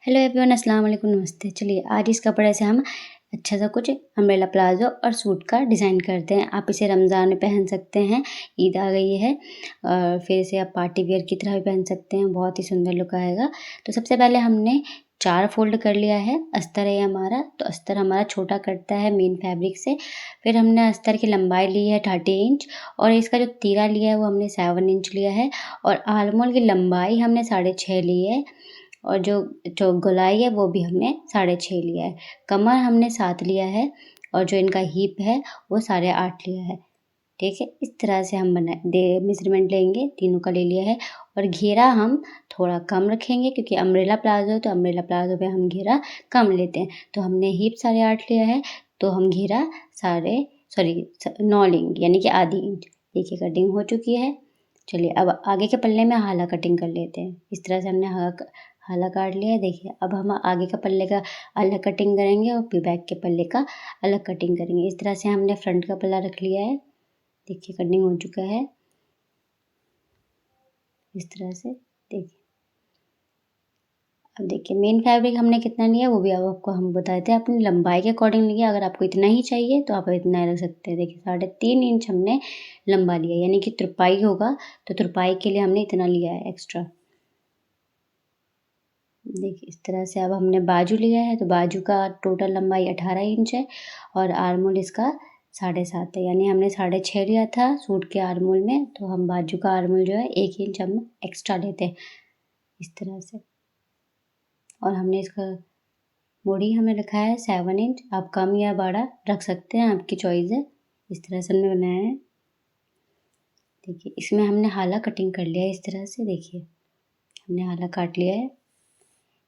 Hello everyone, अस्सलाम वालेकुम, नमस्ते। चलिए आज इस कपड़े से हम अच्छा सा कुछ अम्ब्रेला प्लाज़ो और सूट का डिज़ाइन करते हैं। आप इसे रमज़ान में पहन सकते हैं, ईद आ गई है और फिर इसे आप पार्टी वियर की तरह भी पहन सकते हैं, बहुत ही सुंदर लुक आएगा। तो सबसे पहले हमने 4 फ़ोल्ड कर लिया है। अस्तर है हमारा, तो अस्तर हमारा छोटा कटता है मेन फैब्रिक से। फिर हमने अस्तर की लंबाई ली है 30 इंच और इसका जो तीरा लिया है वो हमने 7 इंच लिया है और आर्मोल की लंबाई हमने 6.5 ली है और जो जो गोलाई है वो भी हमने 6.5 लिया है। कमर हमने 7 लिया है और जो इनका हिप है वो 8.5 लिया है। ठीक है, इस तरह से हम मेज़रमेंट लेंगे, तीनों का ले लिया है और घेरा हम थोड़ा कम रखेंगे क्योंकि अम्ब्रेला प्लाज़ो है तो अम्ब्रेला प्लाज़ो पे हम घेरा कम लेते हैं। तो हमने हिप 8.5 लिया है तो हम घेरा 9 लेंगे यानी कि आधी इंच। देखिए कटिंग हो चुकी है। चलिए अब आगे के पल्ले में हाला कटिंग कर लेते हैं। इस तरह से हमने हाला काट लिया है। देखिए अब हम आगे का पल्ले का अलग कटिंग करेंगे और फिर बैक के पल्ले का अलग कटिंग करेंगे। इस तरह से हमने फ्रंट का पल्ला रख लिया है। देखिए कटिंग हो चुका है इस तरह से। देखिए अब देखिए मेन फैब्रिक हमने कितना लिया वो भी अब आपको हम बताते हैं। अपनी लंबाई के अकॉर्डिंग लिया, अगर आपको इतना ही चाहिए तो आप इतना ही रख सकते हैं। देखिए 3.5 इंच हमने लंबा लिया यानी कि तुरपाई होगा तो तुरपाई के लिए हमने इतना लिया है एक्स्ट्रा। देखिए इस तरह से अब हमने बाजू लिया है तो बाजू का टोटल लंबाई 18 इंच है और आर्मोल इसका 7.5 है यानी हमने 6.5 लिया था सूट के आर्मोल में, तो हम बाजू का आर्मोल जो है 1 इंच हम एक्स्ट्रा लेते हैं इस तरह से। और हमने इसका बॉडी हमें रखा है 7 इंच, आप कम या बड़ा रख सकते हैं, आपकी चॉइस है। इस तरह से हमने बनाया है। देखिए इसमें हमने हाला कटिंग कर लिया है इस तरह से। देखिए हमने हाला काट लिया है।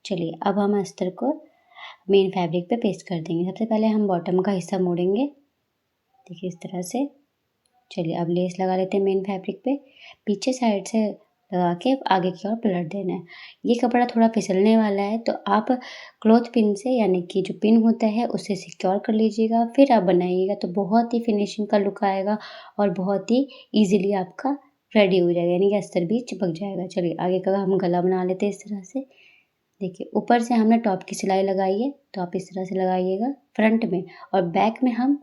चलिए अब हम अस्तर को मेन फैब्रिक पे पेस्ट कर देंगे। सबसे पहले हम बॉटम का हिस्सा मोड़ेंगे। देखिए इस तरह से। चलिए अब लेस लगा लेते हैं मेन फैब्रिक पे। पीछे साइड से लगा के आगे की ओर पलट देना है। ये कपड़ा थोड़ा फिसलने वाला है तो आप क्लॉथ पिन से यानी कि जो पिन होता है उससे सिक्योर कर लीजिएगा, फिर आप बनाइएगा तो बहुत ही फिनिशिंग का लुक आएगा और बहुत ही ईज़िली आपका रेडी हो जाएगा यानी कि अस्तर भी चिपक जाएगा। चलिए आगे का हम गला बना लेते हैं इस तरह से। देखिए ऊपर से हमने टॉप की सिलाई लगाई है तो आप इस तरह से लगाइएगा फ्रंट में, और बैक में हम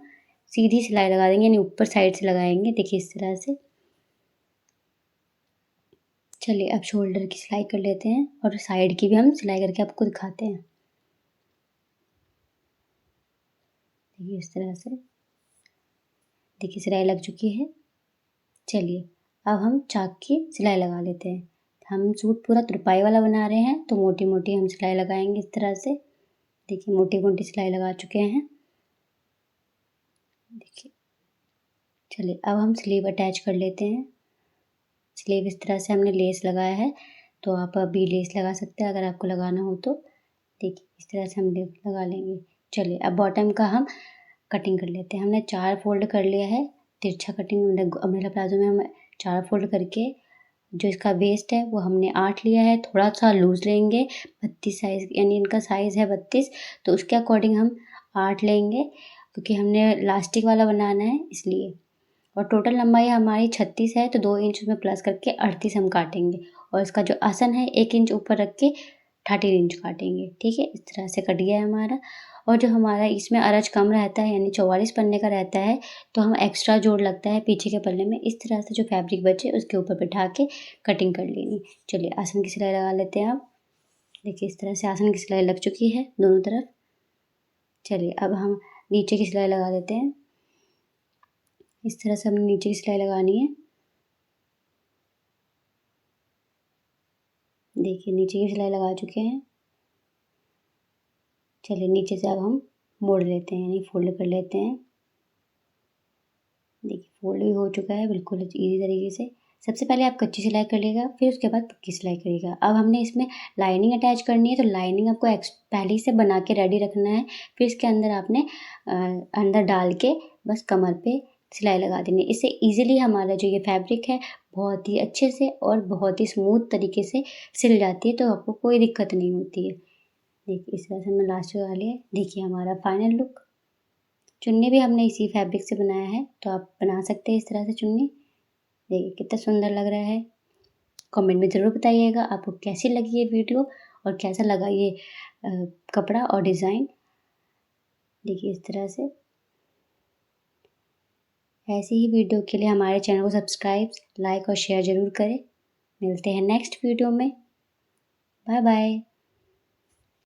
सीधी सिलाई लगा देंगे यानी ऊपर साइड से लगाएंगे। देखिए इस तरह से। चलिए अब शोल्डर की सिलाई कर लेते हैं और साइड की भी हम सिलाई करके आपको दिखाते हैं। देखिए इस तरह से। देखिए सिलाई लग चुकी है। चलिए अब हम चाक की सिलाई लगा लेते हैं। हम सूट पूरा तुरपाई वाला बना रहे हैं तो मोटी मोटी हम सिलाई लगाएंगे इस तरह से। देखिए मोटी मोटी सिलाई लगा चुके हैं। देखिए चलिए अब हम स्लीव अटैच कर लेते हैं। स्लीव इस तरह से हमने लेस लगाया है तो आप अभी लेस लगा सकते हैं अगर आपको लगाना हो तो। देखिए इस तरह से हम लेस लगा लेंगे। चलिए अब बॉटम का हम कटिंग कर लेते हैं। हमने 4 फोल्ड कर लिया है तिरछा कटिंग अम्ब्रेला प्लाजो में हम 4 फोल्ड करके जो इसका वेस्ट है वो हमने 8 लिया है। थोड़ा सा लूज़ लेंगे 32 साइज़ यानी इनका साइज़ है 32 तो उसके अकॉर्डिंग हम 8 लेंगे क्योंकि हमने लास्टिक वाला बनाना है इसलिए। और टोटल लंबाई हमारी 36 है तो 2 इंच उसमें प्लस करके 38 हम काटेंगे और इसका जो आसन है 1 इंच ऊपर रख के 13 इंच काटेंगे। ठीक है, इस तरह से कट गया है हमारा। और जो हमारा इसमें अरज कम रहता है यानी 44 पन्ने का रहता है तो हम एक्स्ट्रा जोड़ लगता है पीछे के पल्ले में। इस तरह से जो फैब्रिक बचे उसके ऊपर बिठा के कटिंग कर लेनी। चलिए आसन की सिलाई लगा लेते हैं आप। देखिए इस तरह से आसन की सिलाई लग चुकी है दोनों तरफ। चलिए अब हम नीचे की सिलाई लगा देते हैं। इस तरह से हमने नीचे की सिलाई लगानी है। देखिए नीचे की सिलाई लगा चुके हैं। चलिए नीचे से अब हम मोड़ लेते हैं यानी फोल्ड कर लेते हैं। देखिए फोल्ड भी हो चुका है बिल्कुल इजी तरीके से। सबसे पहले आप कच्ची सिलाई कर लीजिएगा फिर उसके बाद पक्की सिलाई करिएगा। अब हमने इसमें लाइनिंग अटैच करनी है तो लाइनिंग आपको पहले ही से बना के रेडी रखना है। फिर इसके अंदर आपने अंदर डाल के बस कमर पे सिलाई लगा देनी है। इससे ईज़िली हमारा जो ये फैब्रिक है बहुत ही अच्छे से और बहुत ही स्मूथ तरीके से सिल जाती है तो आपको कोई दिक्कत नहीं होती है। देखिए इस तरह से हमने लास्ट लगा लिया है। देखिए हमारा फाइनल लुक। चुन्नी भी हमने इसी फैब्रिक से बनाया है तो आप बना सकते हैं इस तरह से चुन्नी। देखिए कितना सुंदर लग रहा है। कमेंट में ज़रूर बताइएगा आपको कैसी लगी ये वीडियो और कैसा लगा ये कपड़ा और डिज़ाइन। देखिए इस तरह से। ऐसी ही वीडियो के लिए हमारे चैनल को सब्सक्राइब, लाइक और शेयर ज़रूर करें। मिलते हैं नेक्स्ट वीडियो में। Bye bye.